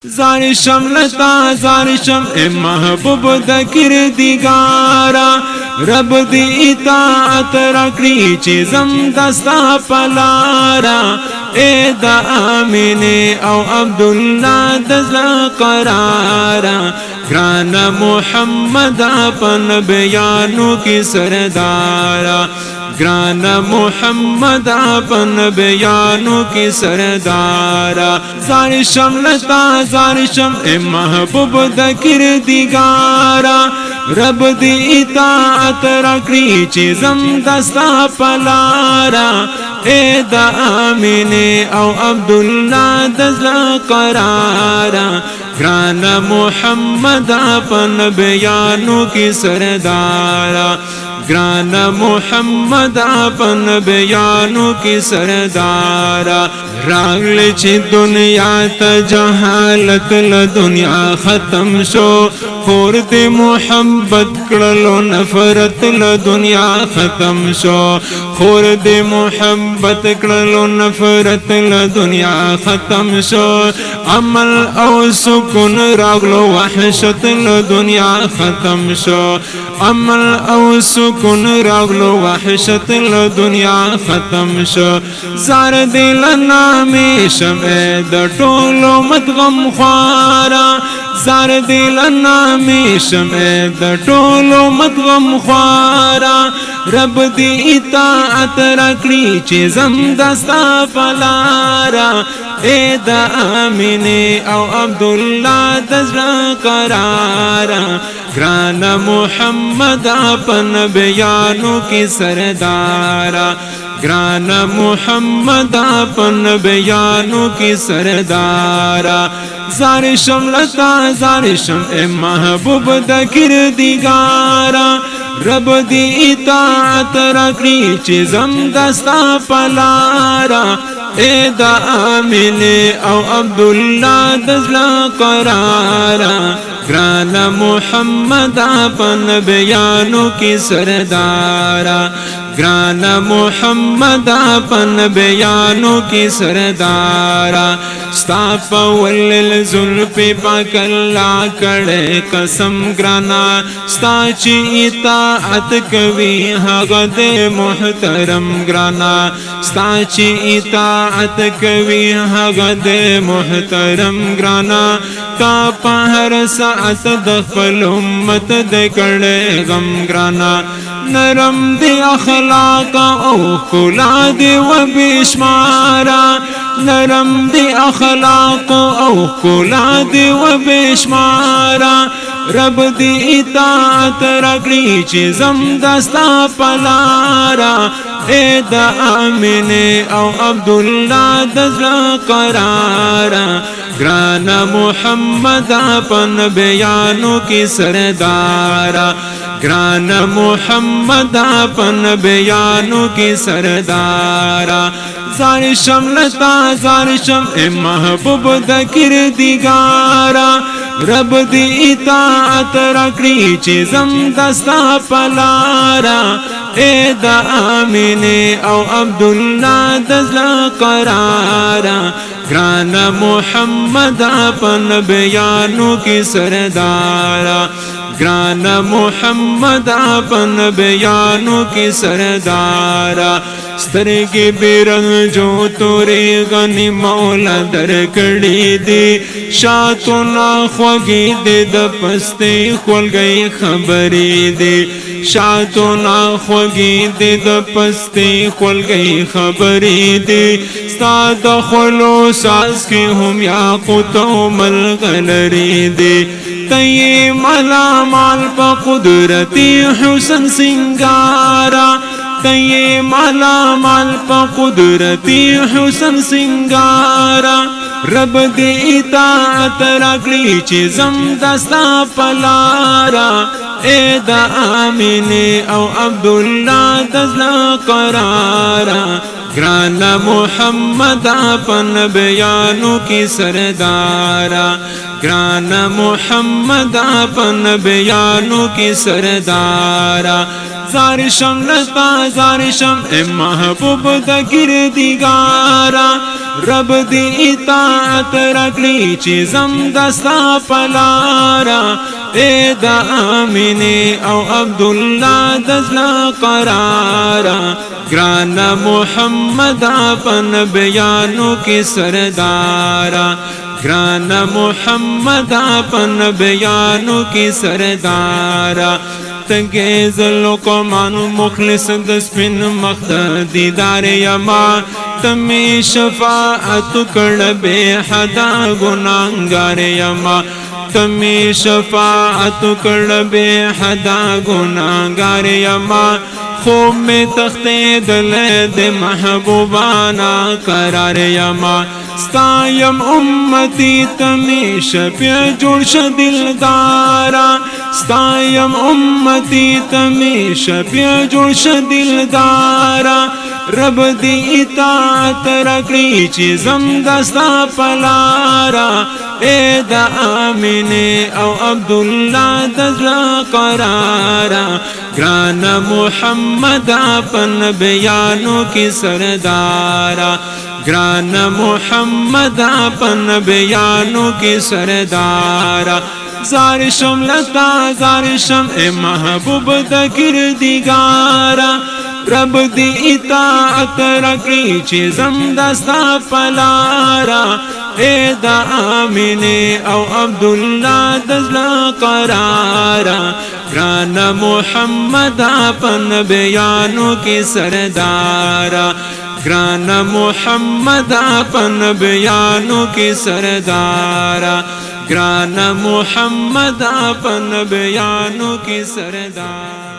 زار شملتا زار شم اے محبوب دکر دیگارا رب دی اطاعت رکڑی چیزم دستا پلارا اے دا آمین او عبداللہ دزلا قرارا گران محمد اپن بیانو کی سردارا گران محمد اپن بیانو کی سردارا زار شملتا زار شم اے محبوب دکر دیگارا رب دی اطاعت رکڑی چیزم دستا پلارا اے دا آمین او عبداللہ دزلا قرارا گران محمد اپن بیانو کی سردارا گران محمد اپن بیانو کی سردارا راغل چی دنیا تا جہالت لدنیا ختم شو خور دی محبت کرلو نفرت لدنیا ختم شو خور دی محبت کرلو نفرت لدنیا ختم شو عمل او سکون راغلو وحشت لدنیا ختم شو عمل او سکون راغلو وحشت لدنیا ختم شو زار دل نامی شمع د ټولو مدغم خوارا زار دل نامی شمع د ټولو مدغم خوارا رب دی اطاعت رکڑی چیزم دستا پلارا اے دا آمین او عبداللہ دزلا قرارا گران محمد اپن بیانو کی سردارا گران محمد اپن بیانو کی سردارا زار شملتا زار شم اے محبوب دکر دیگارا رب دی اطاعت رکڑی چیزم دستا پلارا اے دا آمین او عبداللہ دزلا قرارا گران محمد اپن بیانو کی سردارا گران محمد اپن بیانو کی سردارا ستا پول الزلف پاک اللہ کڑے قسم گرانا ستا چی اطاعت کوي هغه دے محترم گرانا ستا چی اطاعت کوي هغه دے محترم گرانا تا پہر ساعت دخل امت دے کڑے غم گرانا نرم دی اخلاق او خلا دی و بشمارا نرم دی اخلاق او خلا دی و بشمارا رب دی اطاعت رکڑی چیزم دستا پلارا اے دا آمین او عبداللہ دزلا قرارا گران محمد اپن بیانو کی سردارا گران محمد اپن بیانو کی سردارا زار شملتا زار شم اے محبوب دکر دیگارا رب دی اطاعت رکڑی چیزم دستا پلارا اے دا آمین او عبداللہ دزلا قرارا گران محمد اپن بیانو کی سردارا گران محمد اپن بیانو کی سردارا سترگی بیرنگ جو توری غنی مولا درکڑی دی شاتونا خوگی دی دا پستی خول گئی خبری دی شاتونا خوگی دی دا پستی خول گئی خبری دی ستا دا خلو ساز کی ہم یاقوت و ملغلری دی تی مالا مال پا قدرتی حسن سنگارا تی مالا مال پا قدرتی حسن سنگارا رب دی اطاعت رکڑی چیزم دستا پلارا اے دا آمین او عبداللہ دزلا قرارا گران محمد اپن بیانو کی سردارا گران محمد اپن بیانو کی سردارا زار شم لتا زار شم اے محبوب دا گردگارا رب دی اطاعت رکړي چې زم دستا پلارا اے دا آمینه او عبدالله دزلا قرارا گران محمد اپن بیانو کی سردارا گران محمد اپن بیانو کی سردارا تنگے ذلو کو مانو مخلص دسپن مخت دیدار یما تمی شفاعت کڑ بے حدا گناہگار یما تمی شفاعت کڑ بے حدا گناہگار یما خوب میں تختے دل دے محبوبانا قرار یما ستایم امتی تمیش پی جوڑش دلدارا ستایم امتی تمیش پی جوڑش دلدارا رب دی اطاعت رکړي چې زم دستا پلارا اے دا آمینه او عبدالله دزلا قرارا گران محمد اپن بیانو کی سردارا گران محمد اپن بیانو کی سردارا زارشم لتا زارشم اے محبوب دگر دیگارا رب دی اطاعت رکړي چې زم دستا پلارا اے دا آمینه او عبدالله دزلا قرارا گران محمد اپن بیانو کی سردارا گران محمد اپن بیانو کی سردارا گران محمد اپن بیانو کی سردارا